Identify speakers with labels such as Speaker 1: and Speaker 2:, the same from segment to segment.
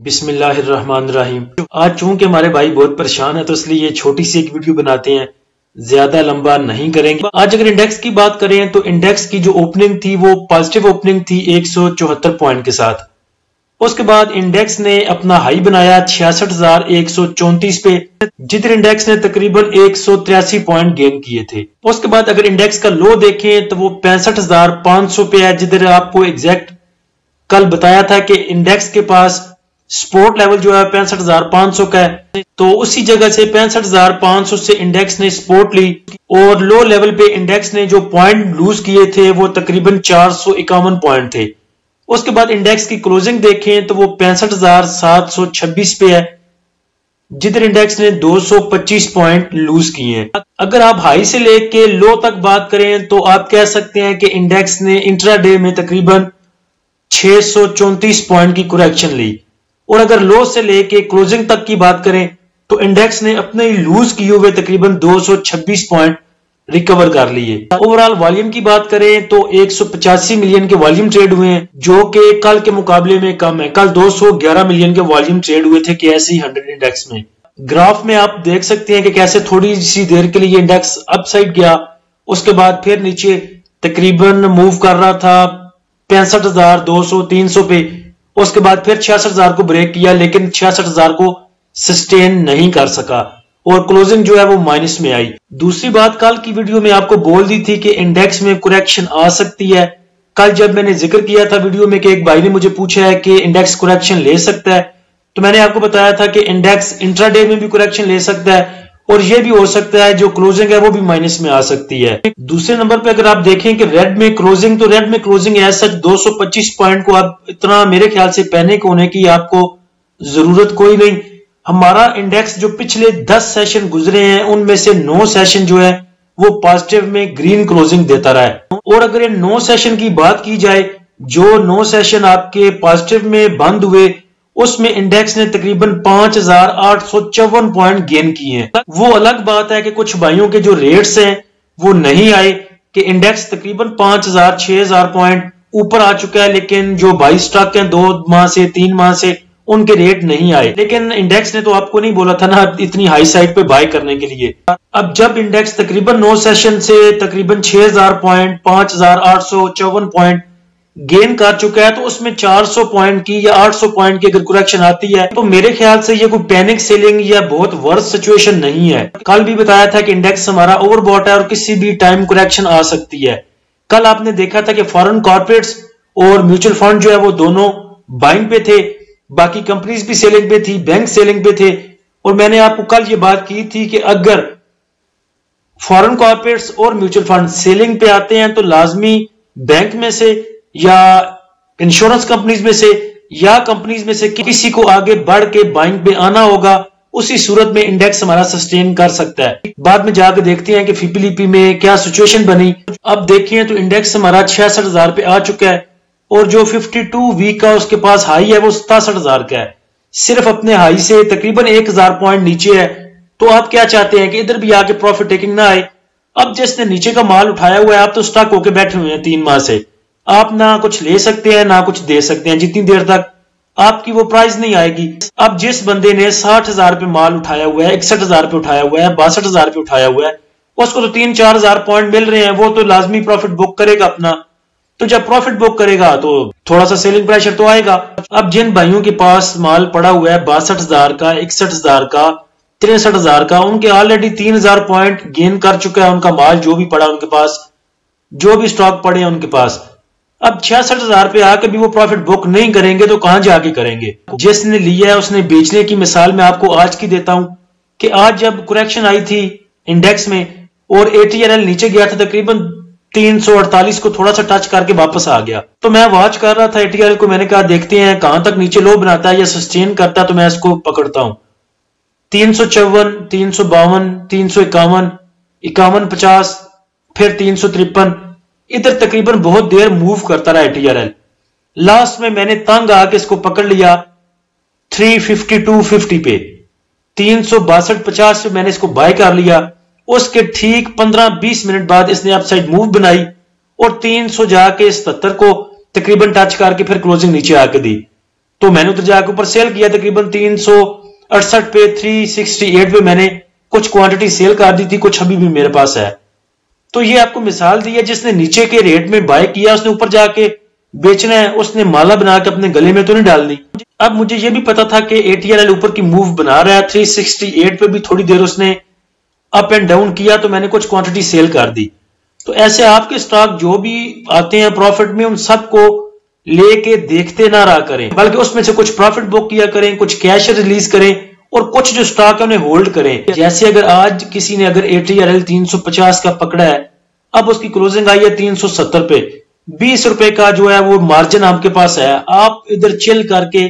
Speaker 1: بسم اللہ الرحمن الرحیم۔ آج چونکہ ہمارے بھائی بہت پریشان ہے تو اس لیے چھوٹی سی ایک ویڈیو بناتے ہیں، زیادہ لمبا نہیں کریں گے۔ آج اگر انڈیکس کی بات کریں تو انڈیکس کی جو اوپننگ تھی وہ پازیٹیو اوپننگ تھی 174 پوائنٹ کے ساتھ۔ اس کے بعد انڈیکس نے اپنا ہائی بنایا 66,134 پہ، جدھر انڈیکس نے تقریباً 183 پوائنٹ گین کیے تھے۔ اس کے بعد اگر انڈیکس کا لو دیکھیں تو وہ 65,500 پہ ہے، جدھر آپ کو ایگزیکٹ کل بتایا تھا کہ انڈیکس کے پاس سپورٹ لیول جو ہے 65,500 کا ہے، تو اسی جگہ سے 65,500 سے انڈیکس نے سپورٹ لی اور لو لیول پہ انڈیکس نے جو پوائنٹ لوز کیے تھے وہ تقریباً 451 پوائنٹ تھے۔ اس کے بعد انڈیکس کی کلوزنگ دیکھیں تو وہ 65,726 پہ ہے، جدھر انڈیکس نے 225 پوائنٹ لوز کیے ہیں۔ اگر آپ ہائی سے لے کے لو تک بات کریں تو آپ کہہ سکتے ہیں کہ انڈیکس نے انٹرا ڈے میں تقریباً 634 پوائنٹ کی کریکشن لی، اور اگر لو سے لے کے کلوزنگ تک کی بات کریں تو انڈیکس نے اپنے لوز کیے ہوئے تقریباً 226 پوائنٹ ریکور کر لیے۔ اوورال والیوم کی بات کریں تو 185 ملین کے والیوم ٹریڈ ہوئے ہیں، جو کہ کل کے مقابلے میں کم ہے۔ کل 211 ملین کے والیوم ٹریڈ ہوئے تھے KSE 100 انڈیکس میں۔ گراف میں آپ دیکھ سکتے ہیں کہ کیسے تھوڑی سی دیر کے لیے انڈیکس اپ سائڈ گیا، اس کے بعد پھر نیچے تقریباً موو کر رہا تھا 65,200 300 پہ، اس کے بعد پھر 66,000 کو بریک کیا، لیکن 66,000 کو سسٹین نہیں کر سکا اور کلوزنگ جو ہے وہ مائنس میں آئی۔ دوسری بات، کل کی ویڈیو میں آپ کو بول دی تھی کہ انڈیکس میں کریکشن آ سکتی ہے۔ کل جب میں نے ذکر کیا تھا ویڈیو میں کہ ایک بھائی نے مجھے پوچھا ہے کہ انڈیکس کریکشن لے سکتا ہے، تو میں نے آپ کو بتایا تھا کہ انڈیکس انٹرا ڈے میں بھی کریکشن لے سکتا ہے، اور یہ بھی ہو سکتا ہے جو کلوزنگ ہے وہ بھی مائنس میں آ سکتی ہے۔ دوسرے نمبر پہ اگر آپ دیکھیں کہ ریڈ میں کلوزنگ ہے سچ 225 پوائنٹ کو اب اتنا میرے خیال سے پینک ہونے کی آپ کو ضرورت کوئی نہیں۔ ہمارا انڈیکس جو پچھلے 10 سیشن گزرے ہیں ان میں سے 9 سیشن جو ہے وہ پازیٹیو میں گرین کلوزنگ دیتا رہا ہے، اور اگر یہ 9 سیشن کی بات کی جائے، جو 9 سیشن آپ کے پازیٹیو میں بند ہوئے اس میں انڈیکس نے تقریباً 5,854 پوائنٹ گین کیے ہیں۔ وہ الگ بات ہے کہ کچھ بھائیوں کے جو ریٹس ہیں وہ نہیں آئے، کہ انڈیکس تقریباً 5,000 6,000 پوائنٹ اوپر آ چکا ہے، لیکن جو بائی سٹاک ہیں 2 ماہ سے 3 ماہ سے ان کے ریٹ نہیں آئے۔ لیکن انڈیکس نے تو آپ کو نہیں بولا تھا نا اتنی ہائی سائٹ پہ بائی کرنے کے لیے۔ اب جب انڈیکس تقریباً 9 سیشن سے تقریباً 6,000 پوائنٹ 5,854 پوائنٹ گین کر چکا ہے، تو اس میں 400 پوائنٹ کی یا 800 پوائنٹ کی اگر کریکشن آتی ہے تو میرے خیال سے یہ کوئی پینک سیلنگ یا بہت ورس سچویشن نہیں ہے۔ کل بھی بتایا تھا کہ انڈیکس ہمارا اوور باٹ ہے اور کسی بھی ٹائم کریکشن آ سکتی ہے۔ کل آپ نے دیکھا تھا کہ فارن کارپوریٹس اور میوچل فنڈ جو ہے وہ دونوں بائنگ پہ تھے، باقی کمپنیز بھی سیلنگ پہ تھی، بینک سیلنگ پہ تھے، اور میں نے آپ کو کل یہ بات کی تھی کہ اگر فارن کارپوریٹس اور میوچل فنڈ سیلنگ پہ آتے ہیں تو لازمی بینک میں سے یا انشورنس کمپنیز میں سے یا کمپنیز میں سے کسی کو آگے بڑھ کے بائنگ پہ آنا ہوگا، اسی صورت میں انڈیکس ہمارا سسٹین کر سکتا ہے۔ بعد میں جا کے دیکھتے ہیں کہ FIPLIP میں کیا سچویشن بنی۔ اب دیکھیں تو انڈیکس ہمارا 66,000 پہ آ چکا ہے، اور جو 52 ویک کا اس کے پاس ہائی ہے وہ 67,000 کا ہے، صرف اپنے ہائی سے تقریباً 1,000 پوائنٹ نیچے ہے۔ تو آپ کیا چاہتے ہیں کہ ادھر بھی آ کے پروفٹ ٹیکنگ نہ آئے؟ اب جس نے نیچے کا مال اٹھایا ہوا ہے آپ تو سٹاک ہو کے بیٹھے ہوئے ہیں 3 ماہ سے، آپ نہ کچھ لے سکتے ہیں نہ کچھ دے سکتے ہیں جتنی دیر تک آپ کی وہ پرائز نہیں آئے گی۔ اب جس بندے نے 60,000 پہ مال اٹھایا ہوا ہے، 61,000 پہ اٹھایا ہوا ہے، 62,000 پہ اٹھایا ہوا ہے، اس کو تو 3-4,000 پوائنٹ مل رہے ہیں، وہ تو لازمی پروفٹ بک کرے گا اپنا۔ تو جب پروفٹ بک کرے گا تو تھوڑا سا سیلنگ پریشر تو آئے گا۔ اب جن بھائیوں کے پاس مال پڑا ہوا ہے 62,000 کا، 61,000 کا، 63,000 کا، ان کے آلریڈی 3,000 پوائنٹ گین کر چکا ہے ان کا مال، جو بھی پڑا ان کے پاس، جو بھی سٹاک پڑے ہیں ان کے پاس۔ اب 66,000 پہ آ کے بھی وہ پروفٹ بک نہیں کریں گے تو کہاں جا کے کریں گے؟ جس نے لیا ہے اس نے بیچنے کی مثال میں آپ کو آج کی دیتا ہوں کہ آج جب کریکشن آئی تھی انڈیکس میں اور ATRL نیچے گیا تھا تقریباً 348 کو تھوڑا سا ٹچ کر کے واپس آ گیا، تو میں واچ کر رہا تھا ATRL کو، میں نے کہا دیکھتے ہیں کہاں تک نیچے لو بناتا ہے یا سسٹین کرتا ہے، تو میں اس کو پکڑتا ہوں۔ 354 352 351 5150 پھر 353، ادھر تقریباً بہت دیر موو کرتا رہا ATRL۔ لاسٹ میں میں نے تنگ آ کے اس کو پکڑ لیا 352.50 پہ، 362.50 پہ میں نے اس کو بائی کر لیا۔ اس کے ٹھیک 15-20 منٹ بعد اس نے اپ سائڈ موو بنائی اور 300 جا کے 77 کو تقریباً ٹچ کر کے پھر کلوزنگ نیچے آ کے دی۔ تو میں نے ادھر جا کے اوپر سیل کیا تقریباً 368 پہ 368 پہ میں نے کچھ کوانٹٹی سیل کر دی تھی, کچھ ابھی بھی میرے پاس ہے. تو یہ آپ کو مثال دی ہے, جس نے نیچے کے ریٹ میں بائی کیا اس نے اوپر جا کے بیچنا ہے, اس نے مالا بنا کے اپنے گلے میں تو نہیں ڈالنی. اب مجھے یہ بھی پتا تھا کہ ATRL اوپر کی موو بنا رہا ہے, 368 پہ بھی تھوڑی دیر اس نے اپ اینڈ ڈاؤن کیا, تو میں نے کچھ کوانٹٹی سیل کر دی. تو ایسے آپ کے سٹاک جو بھی آتے ہیں پروفٹ میں, ان سب کو لے کے دیکھتے نہ رہا کریں, بلکہ اس میں سے کچھ پروفٹ بک کیا کریں, کچھ کیش ریلیز کریں, اور کچھ جو سٹاک ہے انہیں ہولڈ کریں. جیسے اگر آج کسی نے اگر ATRL 350 کا پکڑا ہے, اب اس کی کلوزنگ آئی ہے 370 پہ, 20 روپے کا جو ہے وہ مارجن آپ کے پاس ہے, آپ ادھر چل کر کے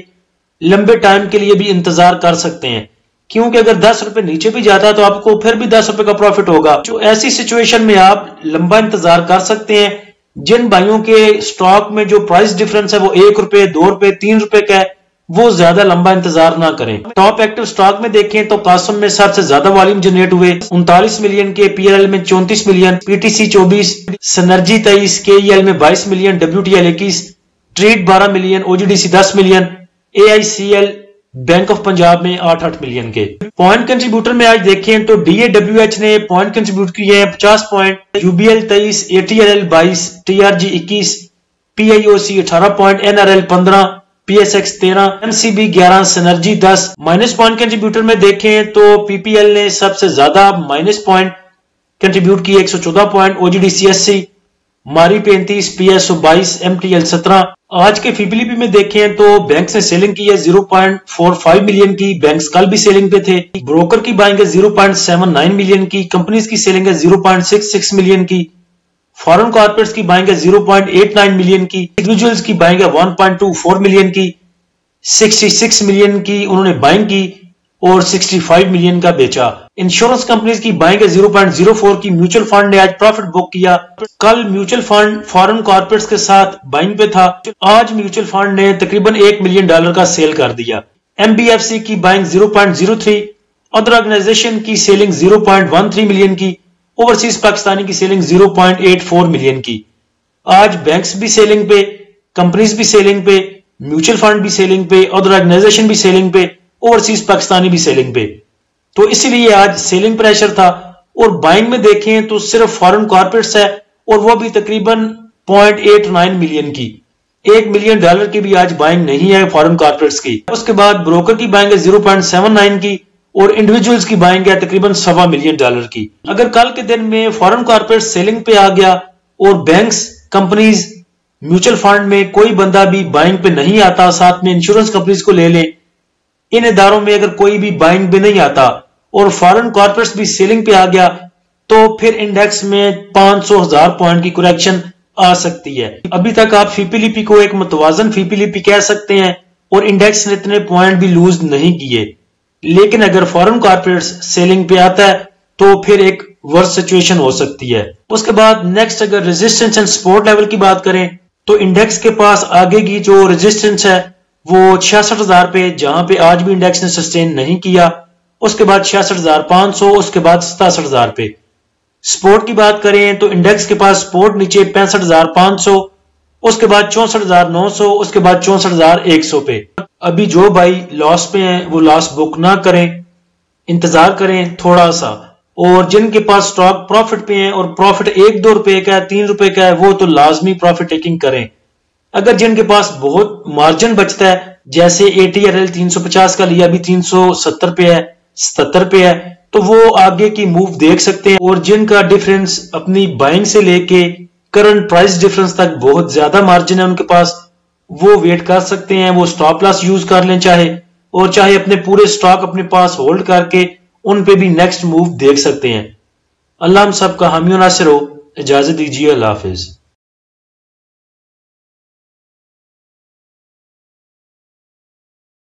Speaker 1: لمبے ٹائم کے لیے بھی انتظار کر سکتے ہیں, کیونکہ اگر 10 روپے نیچے بھی جاتا ہے تو آپ کو پھر بھی 10 روپے کا پروفٹ ہوگا. جو ایسی سچویشن میں آپ لمبا انتظار کر سکتے ہیں. جن بھائیوں کے سٹاک میں جو پرائس ڈیفرنس ہے وہ 1 روپے 2 روپے 3 روپے کا ہے, وہ زیادہ لمبا انتظار نہ کریں. ٹاپ ایکٹیو سٹاک میں دیکھیں تو قاسم میں سب سے زیادہ والیوم جنریٹ ہوئے 39 ملین کے, PRL میں 34 ملین, PTC 24, سنرجی 23, KEL میں 22 million, WTL 21, Treet 12 million, OGDC 10 million, AICL bank of Punjab میں 8 ملین کے. پوائنٹ کنٹریبیوٹر میں آج دیکھیں تو DAWH نے پوائنٹ کنٹریبیوٹ کیے ہیں 50 point, UBL 23, ATRL 22, TRG 21, PIOC 18 point, NRL 15, PSX 13, MCB 11, synergy 10. Minus point contributor میں دیکھیں تو PPL نے سب سے زیادہ مائنس پوائنٹ کنٹریبیوٹ کیے 114 پوائنٹ, OGDC 80, ماری 35, PSO 22, MTL 17. آج کے فیبلیپی میں دیکھیں تو بینکس نے سیلنگ کی ہے 0.45 ملین کی, بینکس کل بھی سیلنگ پہ تھے. بروکر کی بائنگ ہے 0.79 ملین کی, کمپنیز کی سیلنگ ہے 0.66 ملین کی, فارن کارپوریٹس کی بائنگ ہے 0.89 ملین کی, انڈیویجولز کی بائنگ ہے 1.24 ملین کی, 66 ملین کی انہوں نے بائنگ کی اور 65 ملین کا بیچا. انشورنس کمپنیز کی بائنگ ہے 0.04 کی. میوچل فنڈ نے آج پروفٹ بک کیا, کل میوچل فنڈ فارن کارپوریٹس کے ساتھ بائنگ پہ تھا, آج میوچل فنڈ نے تقریباً $1 ملین کا سیل کر دیا. MBFC کی بائنگ 0.03, ادر آرگنائزیشن کی سیلنگ 0.13 ملین کی, اوورسیز پاکستانی کی سیلنگ 0.84 ملین کی. آج بینکس بھی سیلنگ پہ, کمپنیز بھی سیلنگ پہ, میوچل فنڈ بھی سیلنگ پہ, ادر آرگنائزیشن بھی سیلنگ پہ, اوورسیز پاکستانی بھی سیلنگ پہ. تو اسی لیے آج سیلنگ پریشر تھا. اور بائنگ میں دیکھیں تو صرف فارن کارپوریٹس ہے, اور وہ بھی تقریباً 0.89 ملین کی. $1 ملین کی بھی آج بائنگ نہیں ہے فارن کارپوریٹس کی. اس کے بعد بروکر کی بائنگ ہے 0.79 کی, اور انڈیویجولز کی بائنگ ہے تقریباً $1.25 ملین کی. اگر کل کے دن میں فارن کارپوریٹ سیلنگ پہ آ گیا اور بینکس, کمپنیز, میوچل فنڈ میں کوئی بندہ بھی بائنگ پہ نہیں آتا, ساتھ میں انشورنس کمپنیز کو لے لیں, ان اداروں میں اگر کوئی بھی بائنگ پہ نہیں آتا اور فارن کارپوریٹس بھی سیلنگ پہ آ گیا, تو پھر انڈیکس میں 500,000 پوائنٹ کی کریکشن آ سکتی ہے. ابھی تک آپ FIPLIP کو ایک متوازن FIPLIP کہہ سکتے ہیں, اور انڈیکس نے اتنے پوائنٹ بھی لوز نہیں کیے. لیکن اگر فارن کارپوریٹس سیلنگ پہ آتا ہے تو پھر ایک ورس سچویشن ہو سکتی ہے. اس کے بعد نیکسٹ اگر ریزسٹنس اینڈ سپورٹ لیول کی بات کریں تو انڈیکس کے پاس آگے کی جو ریزسٹنس ہے وہ 66,000 پہ, جہاں پہ آج بھی انڈیکس نے سسٹین نہیں کیا. اس کے بعد 66,500, اس کے بعد 67,000 پہ. سپورٹ کی بات کریں تو انڈیکس کے پاس سپورٹ نیچے 65,500, اس کے بعد 64,900, اس کے بعد 64,100 پہ. ابھی جو بھائی لاس پہ ہیں وہ لاس بک نہ کریں, انتظار کریں تھوڑا سا. اور جن کے پاس سٹاک پروفٹ پہ ہیں اور پروفٹ 1-2 روپے کا ہے, 3 روپے کا ہے, وہ تو لازمی پروفٹ ٹیکنگ کریں. اگر جن کے پاس بہت مارجن بچتا ہے, جیسے ATRL 350 کا لیا بھی 370 پہ ہے, 77 پہ ہے, تو وہ آگے کی موو دیکھ سکتے ہیں. اور جن کا ڈیفرنس اپنی بائنگ سے لے کے کرنٹ پرائس ڈیفرنس تک بہت زیادہ مارجن ہے ان کے پاس, وہ ویٹ کر سکتے ہیں, وہ سٹاپ لاس یوز کر لیں چاہے, اور چاہے اپنے پورے سٹاک اپنے پاس ہولڈ کر کے ان پہ بھی نیکسٹ موو دیکھ سکتے ہیں. اللہ ہم سب کا حامی و ناصر ہو. اجازت دیجیے, اللہ حافظ.